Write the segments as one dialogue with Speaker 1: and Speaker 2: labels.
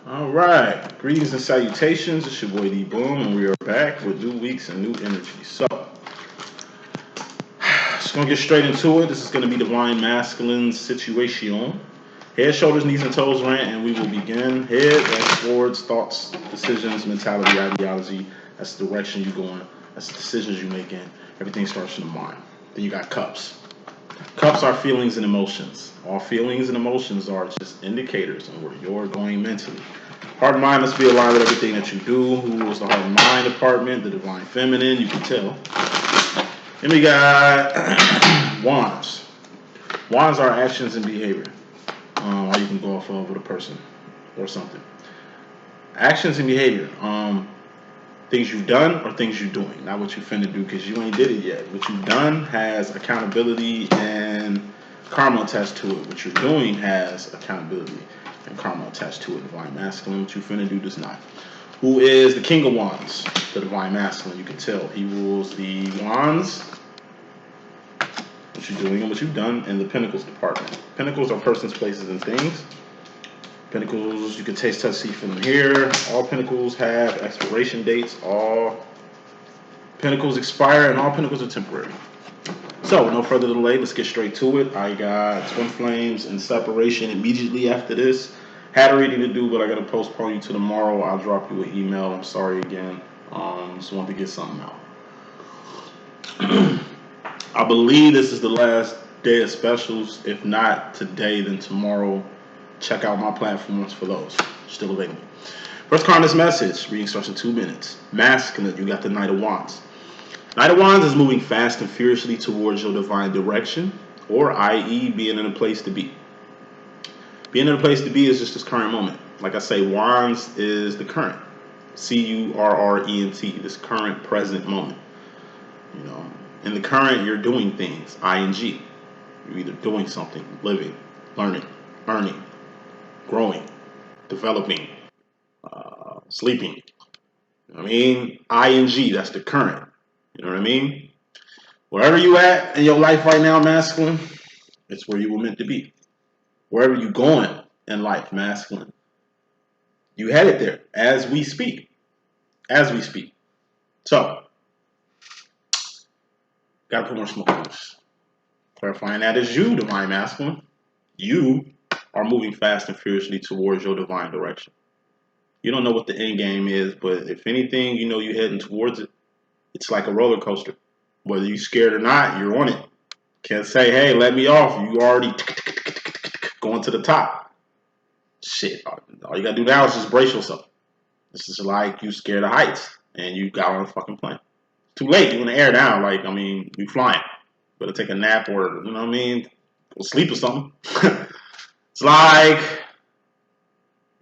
Speaker 1: All right, greetings and salutations. It's your boy D.Boom, and we are back with new weeks and new energy. So, just gonna get straight into it. This is gonna be divine masculine situation. Head, shoulders, knees, and toes rant, and we will begin. Head, that's words, thoughts, decisions, mentality, ideology. That's the direction you're going. That's the decisions you're making. Everything starts in the mind. Then you got cups. Cups are feelings and emotions. All feelings and emotions are just indicators on where you're going mentally. Heart and mind must be aligned with everything that you do. Who is the heart and mind department? The divine feminine, you can tell. Then we got wands. Wands are actions and behavior. Or you can go off of with a person or something. Actions and behavior. Things you've done or things you're doing. Not what you finna do because you ain't did it yet. What you've done has accountability and karma attached to it. What you're doing has accountability and karma attached to it. Divine masculine. What you finna do does not. Who is the king of wands? The divine masculine. You can tell. He rules the wands, what you're doing and what you've done, in the pentacles department. Pentacles are persons, places, and things. Pentacles, you can taste, touch, see, feel, and hear. All pentacles have expiration dates. All pentacles expire, and all pentacles are temporary. So, with no further delay, let's get straight to it. I got twin flames and separation immediately after this. Had a reading to do, but I got to postpone you to tomorrow. I'll drop you an email. I'm sorry again. Just wanted to get something out. I believe this is the last day of specials. If not today, then tomorrow. Check out my platforms for those. Still available. First kindness message. Reading starts in 2 minutes. Masculine, you got the Knight of Wands. Knight of Wands is moving fast and furiously towards your divine direction, or i.e. being in a place to be. Being in a place to be is just this current moment. Like I say, Wands is the current. C-U-R-R-E-N-T. This current, present moment. You know, in the current, you're doing things. I-N-G. You're either doing something, living, learning, earning, growing, developing, sleeping. You know what I mean? ING, that's the current. You know what I mean? Wherever you at in your life right now, masculine, it's where you were meant to be. Wherever you going in life, masculine, you headed there as we speak. As we speak. So, gotta put more smoke on this. Clarifying that is you, divine masculine. You are moving fast and furiously towards your divine direction. You don't know what the end game is, but if anything, you know you're heading towards it. It's like a roller coaster. Whether you're scared or not, you're on it. Can't say, hey, let me off. You already going to the top. Shit. All you gotta do now is just brace yourself. This is like you scared of heights and you got on a fucking plane. Too late. You in the air now. Like, I mean, you flying. Better take a nap or, you know what I mean? Go sleep or something. It's like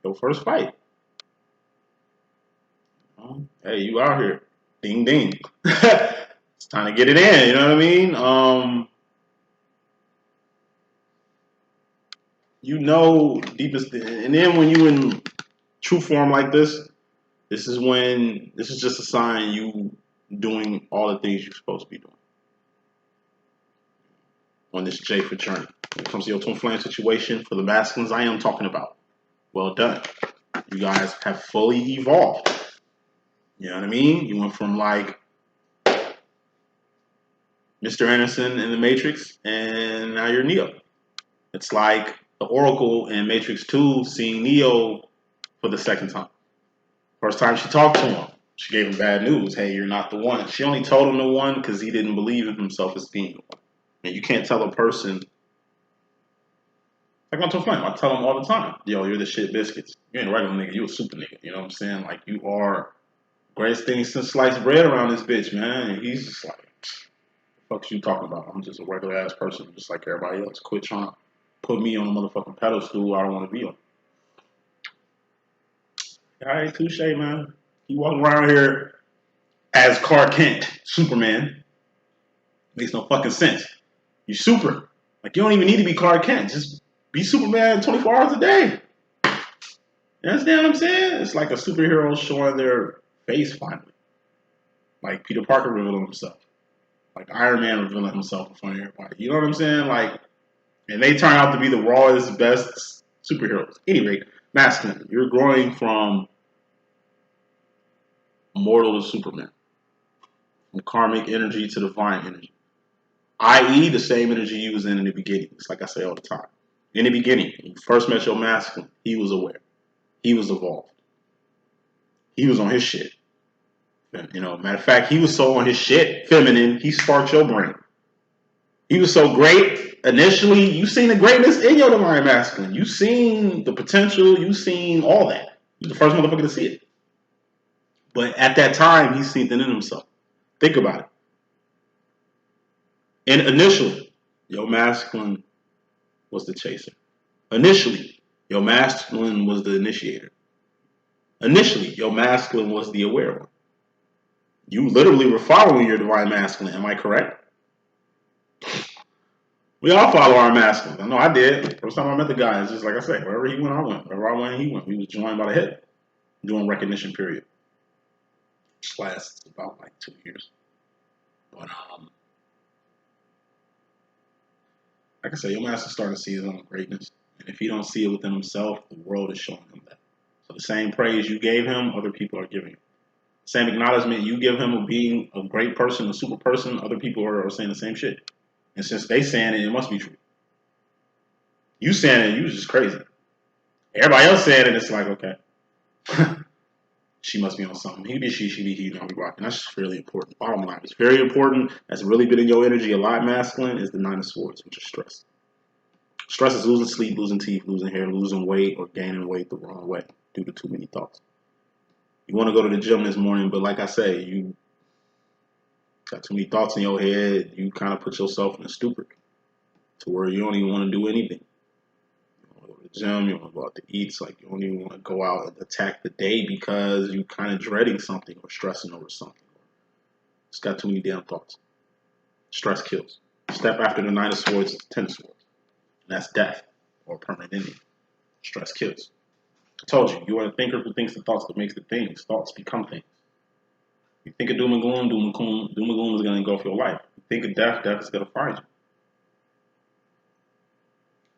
Speaker 1: your first fight. Hey, you out here. Ding, ding. It's time to get it in. You know what I mean? You know, deepest. And then when you in true form like this, this is just a sign you doing all the things you're supposed to be doing on this J for journey. When it comes to your twin flame situation for the masculines I am talking about, well done. You guys have fully evolved. You know what I mean? You went from like Mr. Anderson in the Matrix, and now you're Neo. It's like the Oracle in Matrix 2 seeing Neo for the second time. First time she talked to him, she gave him bad news. Hey, you're not the one. She only told him the one because he didn't believe in himself as being the one. And you can't tell a person, like my twin flame, I tell them all the time, yo, you're the shit biscuits. You ain't a regular nigga, you a super nigga. You know what I'm saying? Like, you are greatest thing since sliced bread around this bitch, man. And he's just like, fuck you talking about? I'm just a regular ass person, just like everybody else. Quit trying to put me on a motherfucking pedestal I don't want to be on. All right, touche, man. You walk around here as Clark Kent, Superman. Makes no fucking sense. You're super. Like, you don't even need to be Clark Kent. Just be Superman 24 hours a day. You understand what I'm saying? It's like a superhero showing their face finally. Like Peter Parker revealing himself. Like Iron Man revealing himself in front of everybody. You know what I'm saying? Like, and they turn out to be the rawest, best superheroes. At any rate, masculine. You're growing from mortal to Superman, from karmic energy to divine energy, i.e., the same energy you was in the beginning. It's like I say all the time. In the beginning, when you first met your masculine, he was aware. He was evolved. He was on his shit. Matter of fact, he was so on his shit, feminine, he sparked your brain. He was so great initially. You seen the greatness in your divine masculine. You seen the potential. You seen all that. You're the first motherfucker to see it. But at that time, he seen it in himself. Think about it. And initially, your masculine was the chaser. Initially, your masculine was the initiator. Initially, your masculine was the aware one. You literally were following your divine masculine. Am I correct? We all follow our masculine. I know I did. First time I met the guy, it's just like I said, wherever he went, I went. Wherever I went, he went. We was joined by the hip during recognition period. Which lasts about like 2 years. But like I said, your master's starting to see his own greatness. And if he don't see it within himself, the world is showing him that. So the same praise you gave him, other people are giving him. Same acknowledgement you give him of being a great person, a super person, other people are saying the same shit. And since they saying it, it must be true. You saying it, you was just crazy. Everybody else saying it, it's like, okay. She must be on something. He be she be he, you know, we rocking. That's just really important. Bottom line, it's very important. That's really been in your energy a lot, masculine, is the 9 of Swords, which is stress. Stress is losing sleep, losing teeth, losing hair, losing weight, or gaining weight the wrong way due to too many thoughts. You want to go to the gym this morning, but like I say, you got too many thoughts in your head. You kind of put yourself in a stupor to where you don't even want to do anything. You want to go to the gym, you want to go out to eat. It's like you don't even want to go out and attack the day because you kind of dreading something or stressing over something. It's got too many damn thoughts. Stress kills. Step after the 9 of Swords is the 10 of Swords. And that's death or permanent ending. Stress kills. I told you, you are the thinker who thinks the thoughts that makes the things. Thoughts become things. You think of doom and gloom is going to engulf your life. You think of death, death is going to find you.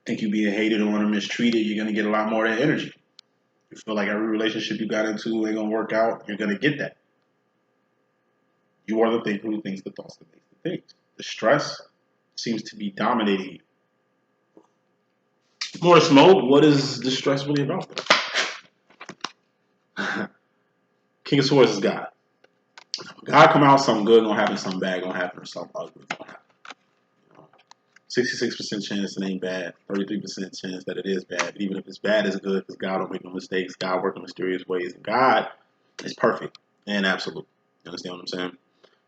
Speaker 1: Think you being hated or mistreated, you're going to get a lot more of that energy. You feel like every relationship you got into ain't going to work out, you're going to get that. You are the thinker who thinks the thoughts that make the things. The stress seems to be dominating you. More smoke, what is the stress really about? King of Swords is God. God come out, something good gonna happen, something bad gonna happen, or something ugly gonna happen. 66% chance it ain't bad, 33% chance that it is bad. But even if it's bad, it's good because God don't make no mistakes. God works in mysterious ways. And God is perfect and absolute. You understand what I'm saying?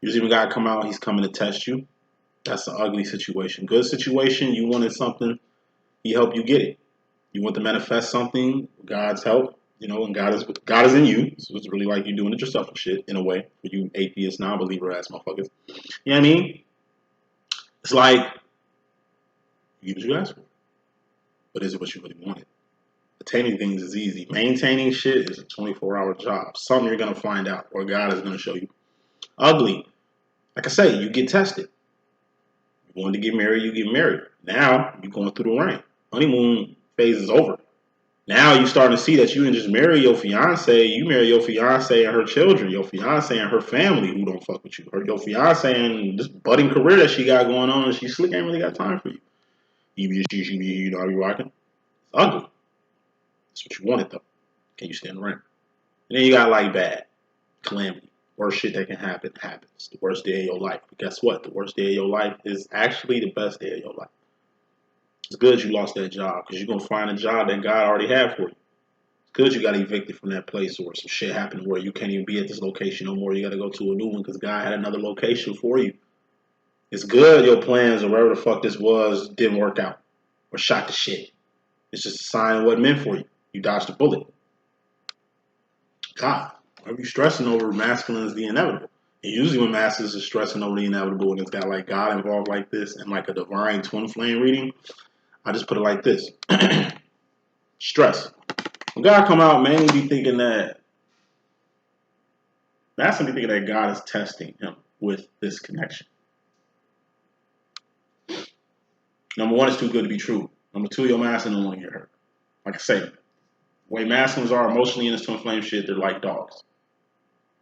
Speaker 1: Usually when God come out, he's coming to test you. That's an ugly situation. Good situation, you wanted something, he helped you get it. You want to manifest something, God's help, and God is in you. So it's really like you doing it yourself and shit, in a way, for you atheist, non-believer ass motherfuckers. You know what I mean? It's like, you get what you asked for. But is it what you really wanted? Attaining things is easy. Maintaining shit is a 24-hour job. Something you're going to find out, or God is going to show you. Ugly. Like I say, you get tested. You wanted to get married, you get married. Now, you're going through the rain. Honeymoon phase is over. Now you starting to see that you didn't just marry your fiance, you marry your fiance and her children, your fiance and her family who don't fuck with you. Or your fiance and this budding career that she got going on, and she slick ain't really got time for you. You know how you rocking? It's ugly. That's what you wanted though. Can you stand the rain? And then you got like bad, calamity, worst shit that can happen happens. The worst day of your life. But guess what? The worst day of your life is actually the best day of your life. It's good you lost that job because you're going to find a job that God already had for you. It's good you got evicted from that place or some shit happened where you can't even be at this location no more. You got to go to a new one because God had another location for you. It's good your plans or whatever the fuck this was didn't work out or shot to shit. It's just a sign of what it meant for you. You dodged a bullet. God, whatever you stressing over, masculine is the inevitable. And usually when masculines are stressing over the inevitable and it's got like God involved like this and like a divine twin flame reading, I just put it like this. Stress. When God come out, man, be thinking that masculine be thinking that God is testing him with this connection. Number one, it's too good to be true. Number two, your masculine don't want to get hurt. like I say, the way masculines are emotionally in this twin flame shit, they're like dogs.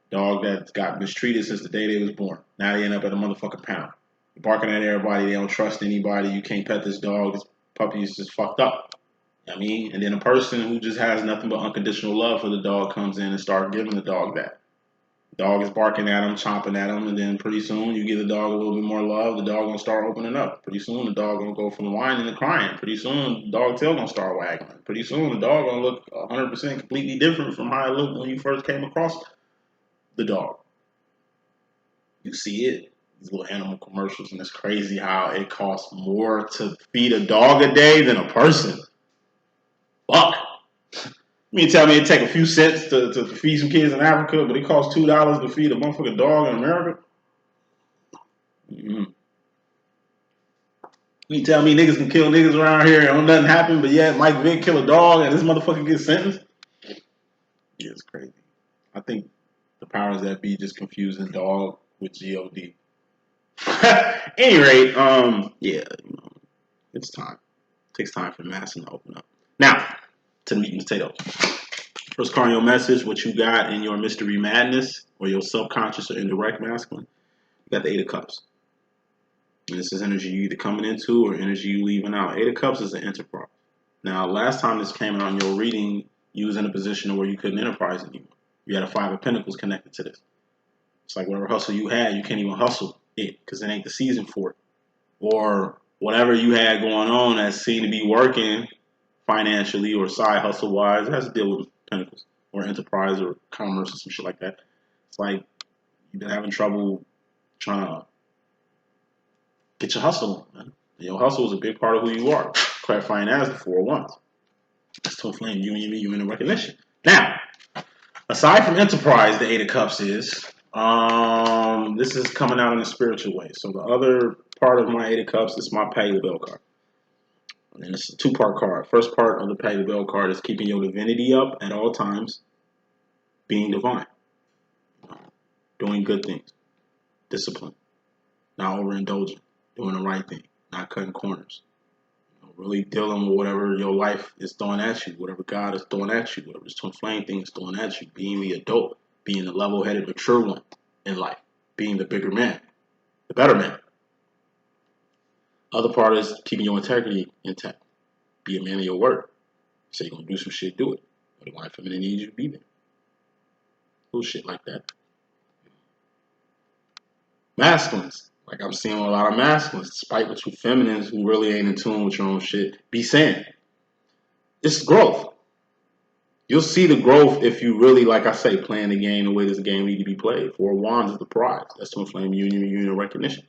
Speaker 1: Dog that got mistreated since the day they was born. Now they end up at a motherfucking pound. Barking at everybody. They don't trust anybody. You can't pet this dog. This puppy is just fucked up. You know what I mean? And then a person who just has nothing but unconditional love for the dog comes in and starts giving the dog that. The dog is barking at him, chomping at him, and then pretty soon you give the dog a little bit more love. The dog gonna start opening up. Pretty soon the dog gonna go from whining to crying. Pretty soon the dog tail gonna start wagging. Pretty soon the dog gonna look 100% completely different from how it looked when you first came across the dog. You see it, these little animal commercials, and it's crazy how it costs more to feed a dog a day than a person. Fuck. You mean tell me it take a few cents to feed some kids in Africa, but it costs $2 to feed a motherfucking dog in America? Mm-hmm. You tell me niggas can kill niggas around here and nothing happen, but yet Mike Vick kill a dog and this motherfucker gets sentenced? Yeah, it's crazy. I think the powers that be just confusing dog with G-O-D. Any rate, yeah, it's time. It takes time for the masses to open up. Now, to the meat and potatoes. First card in your message, what you got in your mystery madness or your subconscious or indirect masculine. You got the Eight of Cups. And this is energy you either coming into or energy you leaving out. Eight of Cups is an enterprise. Now, last time this came out in your reading, you was in a position where you couldn't enterprise anymore. You had a Five of Pentacles connected to this. It's like whatever hustle you had, you can't even hustle it because it ain't the season for it. Or whatever you had going on that seemed to be working financially or side hustle wise, it has to deal with Pentacles or enterprise or commerce or some shit like that. It's like you've been having trouble trying to get your hustle on, man. And your hustle is a big part of who you are. Clarifying as the Four of Wands. It's twin flame, you and the recognition. Now, aside from enterprise, the Eight of Cups is, this is coming out in a spiritual way. So the other part of my Eight of Cups is my Pay the Bell card. And it's a two-part card. First part of the Pay the Bell card is keeping your divinity up at all times, being divine, doing good things, discipline, not overindulging, doing the right thing, not cutting corners, really dealing with whatever your life is throwing at you, whatever God is throwing at you, whatever this twin flame thing is throwing at you, being the adult, being the level-headed, mature one in life, being the bigger man, the better man. Other part is keeping your integrity intact. Be a man of your word. Say you're going to do some shit, do it. But the wife feminine needs you to be there. Little shit like that. Masculines. Like I'm seeing a lot of masculines, despite what you feminines who really ain't in tune with your own shit be saying. It's growth. You'll see the growth if you really, like I say, playing the game the way this game need to be played. Four of Wands is the prize. That's twin flame union recognition,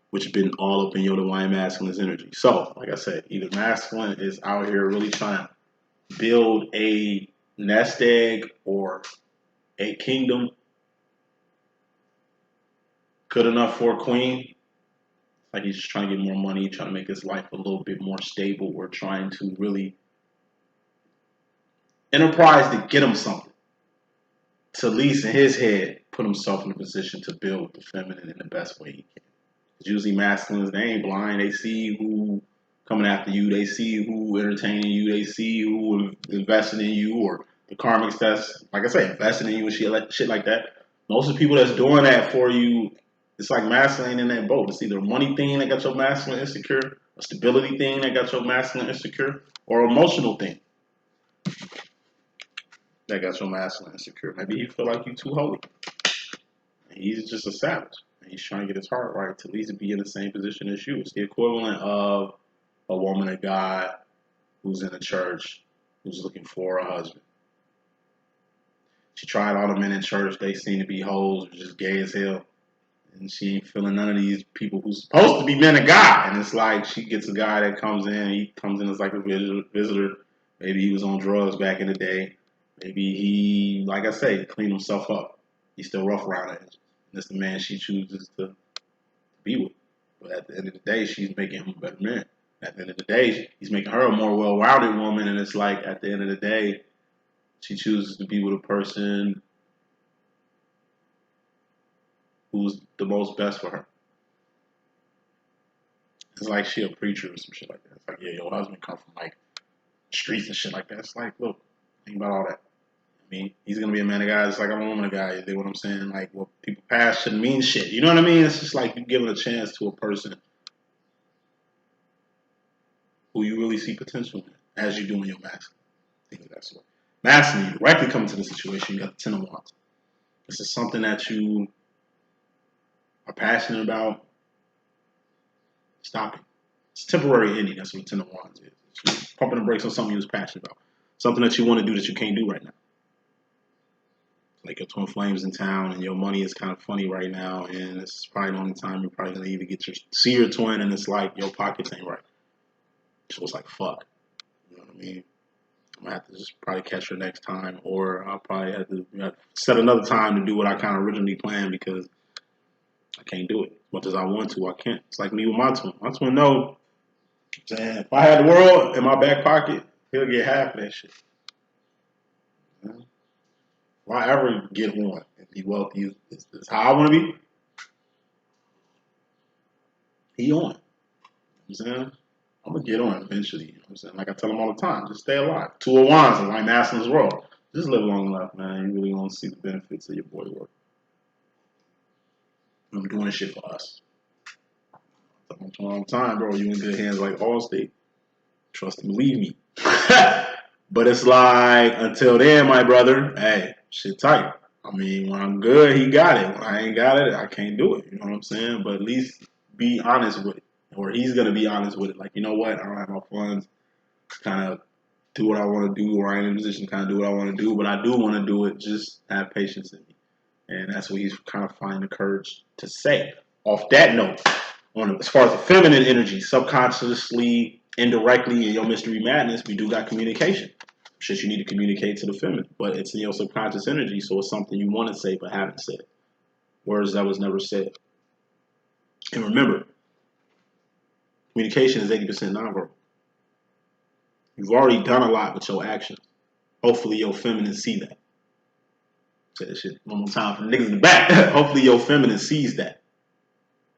Speaker 1: which has been all up in your divine masculine's energy. So, like I said, either masculine is out here really trying to build a nest egg or a kingdom good enough for a queen. Like he's just trying to get more money, trying to make his life a little bit more stable, or trying to really enterprise to get him something. To at least in his head, put himself in a position to build the feminine in the best way he can. Usually masculines, they ain't blind. They see who coming after you. They see who entertaining you. They see who investing in you, or the karmics that's, like I say, investing in you and shit like that. Most of the people that's doing that for you, it's like masculine in that boat. It's either a money thing that got your masculine insecure, a stability thing that got your masculine insecure, or emotional thing that got your masculine insecure. Maybe you feel like you too holy. And he's just a savage. And he's trying to get his heart right to at least be in the same position as you. It's the equivalent of a woman of God who's in a church who's looking for a husband. She tried all the men in church. They seem to be hoes or just gay as hell. And she ain't feeling none of these people who's supposed to be men of God. And it's like she gets a guy that comes in. He comes in as like a visitor. Maybe he was on drugs back in the day. Maybe he, like I say, cleaned himself up. He's still rough around it. That's the man she chooses to be with. But at the end of the day, she's making him a better man. At the end of the day, he's making her a more well-rounded woman. And it's like, at the end of the day, she chooses to be with a person who's the most best for her. It's like she a preacher or some shit like that. It's like, yeah, your husband come from like streets and shit like that. It's like, look, think about all that. I mean, he's gonna be a man of God, just like I'm a woman of God. You know what I'm saying? Like, what people past shouldn't mean shit. You know what I mean? It's just like you giving a chance to a person who you really see potential in, as you do in your masculine. Think of that sort. Masculine, you directly come into the situation. You got the 10 of Wands. This is something that you are passionate about. Stop it. It's temporary ending. That's what the 10 of Wands is. It's pumping the brakes on something you was passionate about. Something that you want to do that you can't do right now. Like your twin flames in town and your money is kind of funny right now, and it's probably the only time you're probably gonna either see your twin and it's like your pockets ain't right. So it's like fuck. You know what I mean? I'm gonna have to just probably catch her next time, or I'll probably have to set another time to do what I kind of originally planned because I can't do it. As much as I want to, I can't. It's like me with my twin. My twin know, saying if I had the world in my back pocket, he'll get half of that shit. You know? If I ever get one and be wealthy, is how I want to be. He on. You know what I'm saying? I'm gonna get on eventually. You know what I'm saying? Like I tell him all the time, just stay alive. 2 of Wands and like Masculine's world. Just live long enough, man. You really gonna see the benefits of your boy work. I'm doing this shit for us. I tell him all the time, bro. You in good hands like Allstate. Trust and believe me. But it's like until then, my brother, hey, shit tight. I mean, when I'm good, he got it. When I ain't got it, I can't do it. You know what I'm saying? But at least be honest with it. Or he's gonna be honest with it. Like, you know what? I don't have my funds to kind of do what I want to do, or I ain't in a position to kind of do what I want to do, but I do want to do it. Just have patience in me. And that's what he's kind of finding the courage to say. Off that note, as far as the feminine energy, subconsciously, indirectly, in your mystery madness, we do got communication. Shit you need to communicate to the feminine, but it's in your subconscious energy, so it's something you want to say but haven't said. Words that was never said. And remember, communication is 80% nonverbal. You've already done a lot with your actions. Hopefully your feminine see that. Say that shit one more time for the niggas in the back. Hopefully your feminine sees that.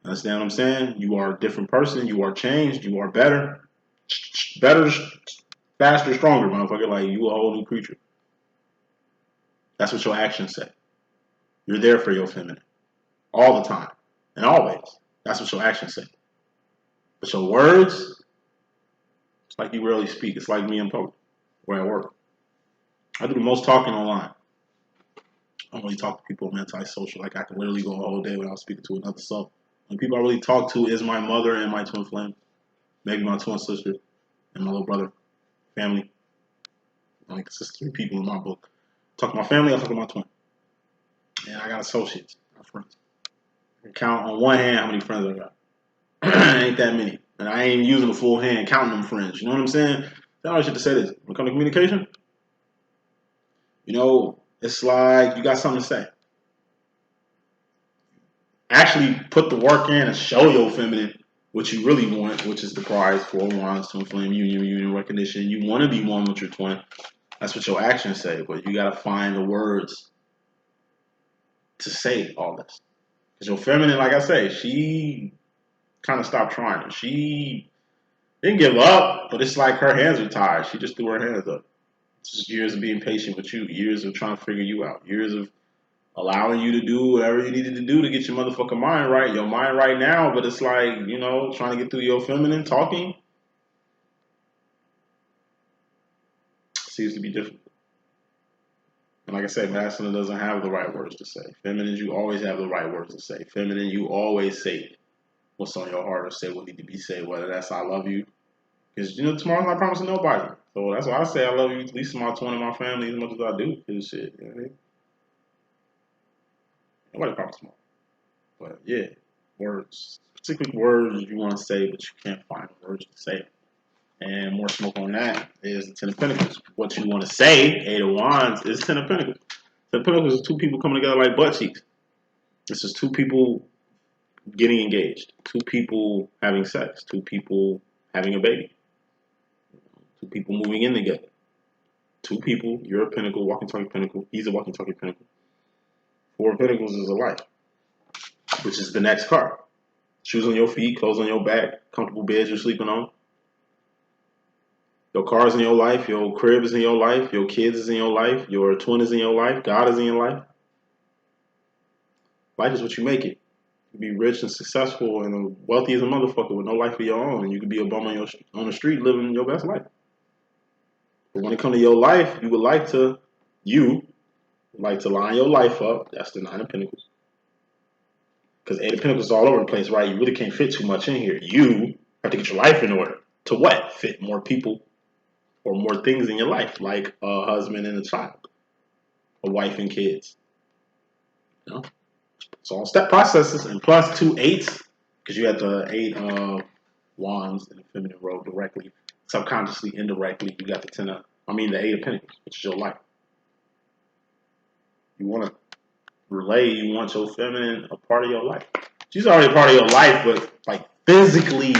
Speaker 1: Understand what I'm saying? You are a different person. You are changed. You are better. Better, faster, stronger, motherfucker. Like, you a whole new creature. That's what your actions say. You're there for your feminine. All the time. And always. That's what your actions say. But your words, it's like you rarely speak. It's like me in public. Or at work. I do the most talking online. I don't really talk to people. I'm antisocial. Like, I can literally go a whole day without speaking to another soul. The people I really talk to is my mother and my twin flame. Maybe my twin sister and my little brother. Family. Like, it's just 3 people in my book. Talk to my family, I talk to my twin. And I got associates, my friends. I can count on one hand how many friends I got. Ain't that many. And I ain't using the full hand counting them friends. You know what I'm saying? I always have to say this. When it comes to communication, you know, it's like you got something to say. Actually put the work in and show your feminine what you really want, which is the prize for Wands, twin flame, union recognition. You want to be one with your twin. That's what your actions say, but you got to find the words to say all this. Because your feminine, like I say, she kind of stopped trying. She didn't give up, but it's like her hands are tired. She just threw her hands up. It's just years of being patient with you, years of trying to figure you out, years of allowing you to do whatever you needed to do to get your motherfucking mind right. Your mind right now, but it's like, you know, trying to get through your feminine talking seems to be difficult. And like I said, masculine doesn't have the right words to say. Feminine, you always have the right words to say. Feminine, you always say what's on your heart or say what need to be said, whether that's I love you. Because, you know, tomorrow's not promising nobody. So that's why I say I love you, at least to my twin and my family, as much as I do. Because shit, you know what I mean? Nobody promised tomorrow. But yeah, words. Specific words you want to say, but you can't find the words to say. And more smoke on that is the 10 of Pentacles. What you want to say, 8 of Wands, is 10 of Pentacles. 10 of Pentacles is 2 people coming together like butt cheeks. This is 2 people getting engaged. 2 people having sex. 2 people having a baby. 2 people moving in together. 2 people, you're a pentacle, walking talking pentacle. He's a walking talking pentacle. 4 of Pentacles is a life, which is the next card. Shoes on your feet, clothes on your back, comfortable beds you're sleeping on. Your Your car's in your life, your crib is in your life, your kids is in your life, your twin is in your life, God is in your life. Life is what you make it. You can be rich and successful and wealthy as a motherfucker with no life of your own, and you can be a bum on the street living your best life. But when it comes to your life, you would like to line your life up. That's the Nine of Pentacles. Because Eight of Pentacles is all over the place, right? You really can't fit too much in here. You have to get your life in order. To what? Fit more people or more things in your life, like a husband and a child, a wife and kids. You know? It's all step processes, and plus 2 8s, because you have the 8 wands in the feminine role directly, subconsciously, indirectly. You got the 8 of Pentacles, which is your life. You want to you want your feminine a part of your life. She's already a part of your life, but like physically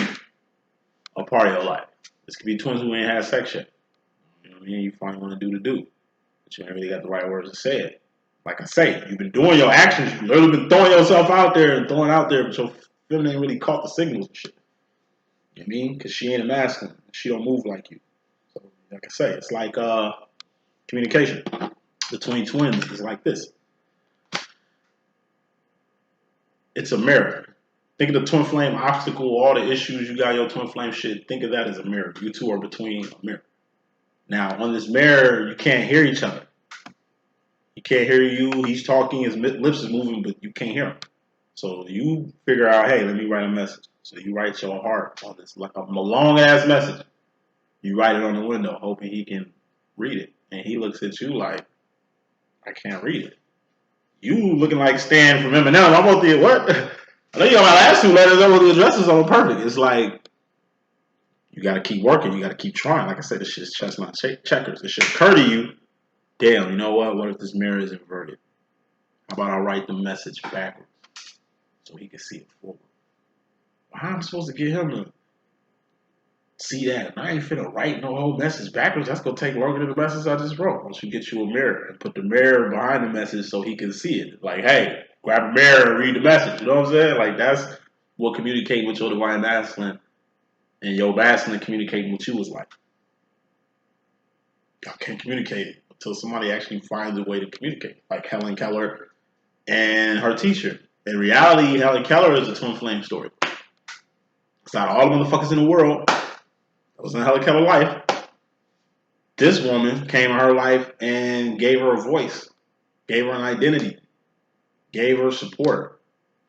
Speaker 1: a part of your life. This could be twins who ain't had sex yet. You know what I mean? You finally want to do, but you ain't really got the right words to say it. Like I say, you've been doing your actions. You've literally been throwing yourself out there and throwing out there, but your feminine ain't really caught the signals and shit. You know what I mean? Because she ain't a masculine. She don't move like you. So, like I say, it's like communication between twins is like this. It's a mirror. Think of the twin flame obstacle, all the issues you got, your twin flame shit. Think of that as a mirror. You two are between a mirror. Now, on this mirror, you can't hear each other. He can't hear you. He's talking. His lips is moving, but you can't hear him. So you figure out, hey, let me write a message. So you write your heart on this, like a long-ass message. You write it on the window, hoping he can read it. And he looks at you like, I can't read it. You looking like Stan from Eminem. I'm about to what? I know you got my last 2 letters over the addresses on perfect. It's like, you got to keep working. You got to keep trying. Like I said, this shit is chestnut checkers. It should occur to you, damn, you know what? What if this mirror is inverted? How about I write the message backwards so he can see it forward? Well, how am I supposed to get him to see that? I ain't finna write no whole message backwards. That's going to take longer than the message I just wrote. Once you get you a mirror and put the mirror behind the message so he can see it. Like, hey, grab a mirror and read the message. You know what I'm saying? Like, that's what communicating with your divine masculine and your masculine communicating with you is like. Y'all can't communicate it until somebody actually finds a way to communicate. Like Helen Keller and her teacher. In reality, Helen Keller is a twin flame story. It's not all the motherfuckers in the world that was in Helen Keller's life. This woman came in her life and gave her a voice, gave her an identity, gave her support,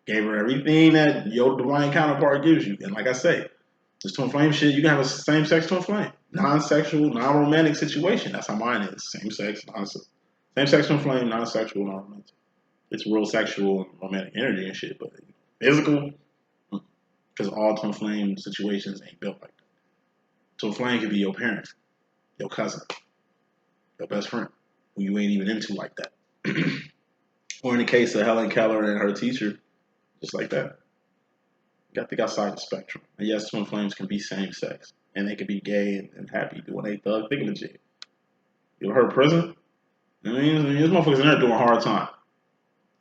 Speaker 1: gave her everything that your divine counterpart gives you. And like I say, this twin flame shit, you can have a same-sex twin flame. Non-sexual, non-romantic situation. That's how mine is. Same-sex, same-sex twin flame, non-sexual, non-romantic. It's real sexual and romantic energy and shit, but physical, because all twin flame situations ain't built like that. Twin flame could be your parent, your cousin, your best friend, who you ain't even into like that. Or in the case of Helen Keller and her teacher, just like that. You got to think outside the spectrum. And yes, twin flames can be same sex. And they can be gay and happy doing they thug thingamajig. You ever heard of prison? I mean, these motherfuckers in there doing hard time.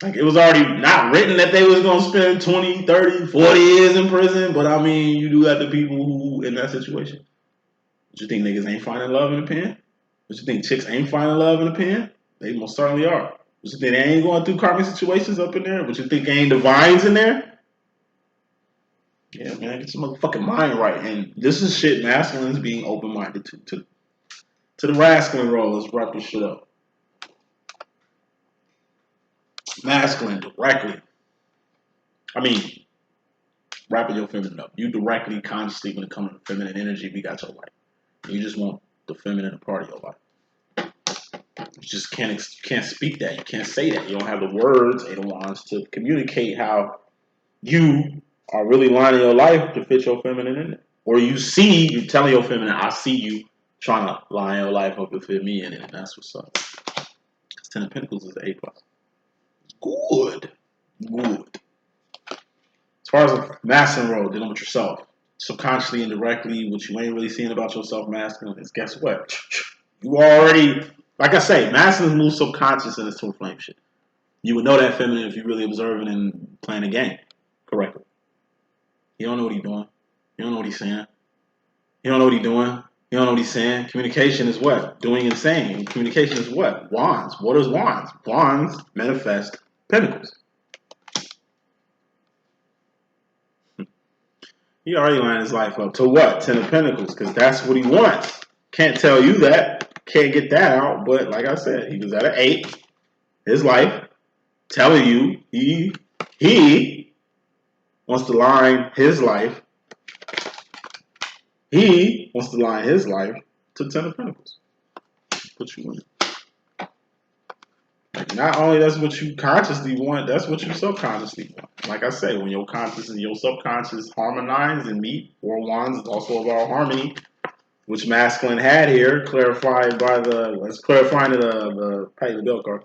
Speaker 1: Like, it was already not written that they was going to spend 20, 30, 40 years in prison. But, I mean, you do got the people who in that situation. What you think niggas ain't finding love in the pen? What you think chicks ain't finding love in the pen? They most certainly are. What you think they ain't going through karmic situations up in there? What you think ain't divines in there? Yeah, man, get your motherfucking mind right. And this is shit masculines being open-minded to the masculine role. Let's wrap this shit up. Masculine, directly. I mean, wrapping your feminine up. You directly, consciously, when it comes to feminine energy, we got your life. You just want the feminine part of your life. You just can't speak that. You can't say that. You don't have the words, Edelwans, to communicate how you are really lining your life to fit your feminine in it. Or you're telling your feminine, I see you trying to line your life up to fit me in it. And that's what's up. 10 of Pentacles is an A+. Good. As far as a masculine role, dealing with yourself, subconsciously and directly, what you ain't really seeing about yourself masculine is, guess what? You already, like I say, masculine moves subconscious in this twin flame shit. You would know that feminine if you're really observing and playing the game correctly. He don't know what he's doing. He don't know what he's saying. He don't know what he's doing. He You don't know what he's saying? Communication is what? Doing and saying. Communication is what? Wands. What is wands? Wands manifest pentacles. He already lined his life up to what? 10 of Pentacles, because that's what he wants. Can't tell you that. Can't get that out. But like I said, he was at an 8. His life telling you he wants to line his life. He wants to line his life to 10 of Pentacles. Put you in. Not only that's what you consciously want, that's what you subconsciously want. Like I say, when your conscious and your subconscious harmonize and meet, 4 wands is also about harmony, which masculine had here, clarified by let's clarify the Patty LaBelle card.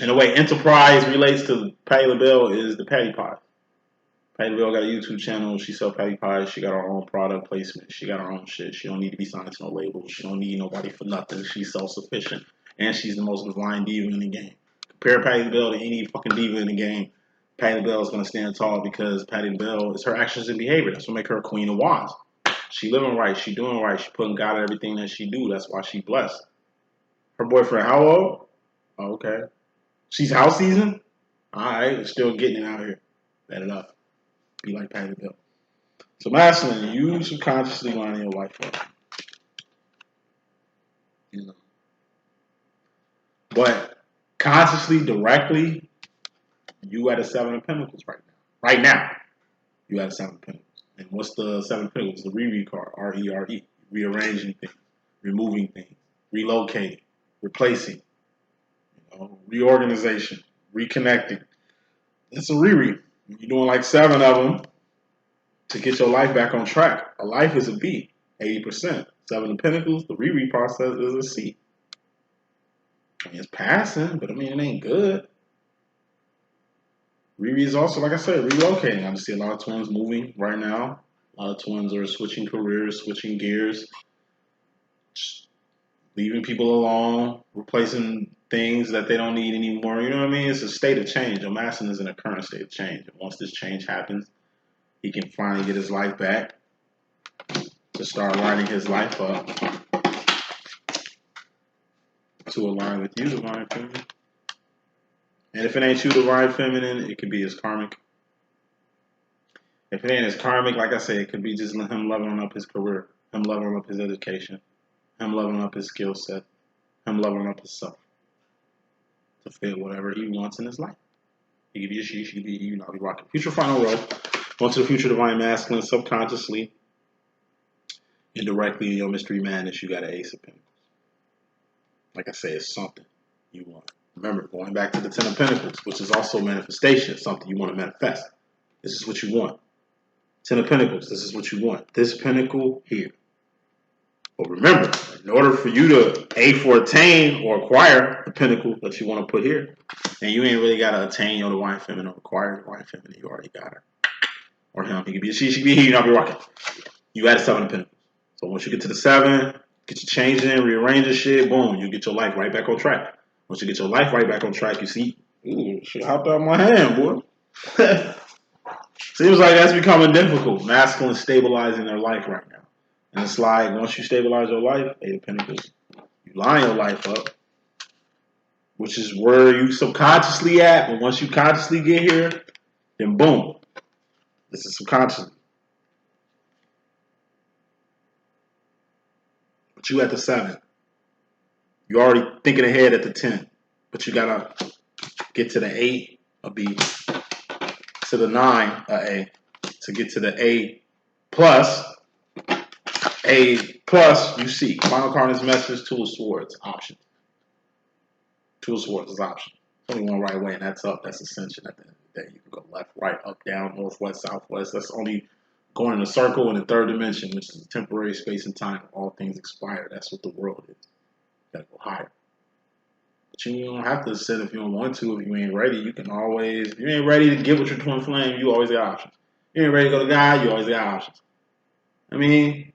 Speaker 1: In a way, enterprise relates to Patty LaBelle is the Patty Pie. Patty LaBelle got a YouTube channel. She sells Patty Pies. She got her own product placement. She got her own shit. She don't need to be signed to no label. She don't need nobody for nothing. She's self-sufficient. And she's the most divine diva in the game. Compare Patty LaBelle to any fucking diva in the game. Patty LaBelle is going to stand tall because Patty LaBelle is her actions and behavior. That's what make her a queen of wands. She living right. She doing right. She putting God in everything that she do. That's why she blessed. Her boyfriend, how old? Oh, okay. She's house season? Alright, we're still getting it out here. Let it up. Be like Patty LaBelle. So masculine, you subconsciously lining your life up. You know. But consciously, directly, you at a 7 of Pentacles right now. Right now, you at a 7 of Pentacles. And what's the 7 of Pentacles? The re card, R-E-R-E. Rearranging things, removing things, relocating, replacing, reorganization, reconnecting. It's a re. You're doing like 7 of them to get your life back on track. A life is a B, 80%. 7 of Pentacles, the re process is a C. I mean, it's passing, but I mean, it ain't good. Riri is also, like I said, relocating. I just see a lot of twins moving right now. A lot of twins are switching careers, switching gears, leaving people alone, replacing things that they don't need anymore. You know what I mean? It's a state of change. Masculine is in a current state of change. And once this change happens, he can finally get his life back to start lining his life up to align with you, divine feminine. And if it ain't you, divine feminine, it could be his karmic. If it ain't his karmic, like I said, it could be just him leveling up his career, him leveling up his education, him leveling up his skill set, him leveling up his self to fit whatever he wants in his life. He could be a she, she could be you, be rocking. Future final row. Going to the future divine masculine, subconsciously, indirectly in your mystery madness, you got an Ace of Pentacles. Like I say, it's something you want. Remember, going back to the 10 of Pentacles, which is also manifestation, something you want to manifest. This is what you want. 10 of Pentacles, this is what you want. This pentacle here. But remember, in order for you to attain or acquire the pinnacle that you want to put here, and you ain't really got to attain your divine feminine or acquire divine feminine, you already got her. Or him. He could be a she could be he, you not be rocking. You got a 7 of Pentacles. So once you get to the 7, get your change in, rearrange the shit, boom, you get your life right back on track. Once you get your life right back on track, you see, ooh, shit hopped out of my hand, boy. Seems like that's becoming difficult. Masculine stabilizing their life right now. And it's like, once you stabilize your life, 8 of Pentacles, you line your life up, which is where you subconsciously at. But once you consciously get here, then boom, this is subconscious. But you at the 7. You're already thinking ahead at the 10. But you got to get to the 8, a B, to the 9, a A, to get to the A plus, you see. Final card is message, Two of Swords, option. Two of Swords is option. There's only one right way, and that's up. That's Ascension at the end of the day. You can go left, right, up, down, northwest, southwest. That's only going in a circle in the 3rd dimension, which is temporary space and time. All things expire. That's what the world is. You gotta go higher. But you don't have to ascend if you don't want to. If you ain't ready, you can always. If you ain't ready to get with your twin flame, you always got options. If you ain't ready to go to God, you always got options. I mean,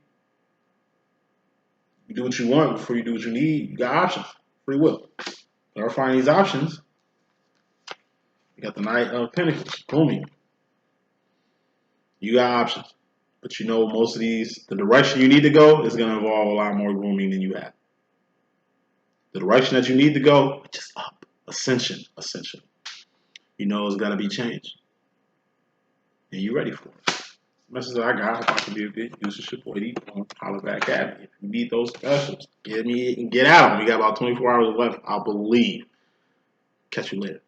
Speaker 1: you do what you want before you do what you need. You got options. Free will. Clarifying these options. You got the Knight of Pentacles. Booming. You got options. But you know, most of these, the direction you need to go is going to involve a lot more grooming than you have. The direction that you need to go, just up. Ascension. You know it's got to be changed. And you ready for it. Message I got, if I can be a good use of your boy, D.Boom, holler back at me. If you need those specials, get at them. We got about 24 hours left, I believe. Catch you later.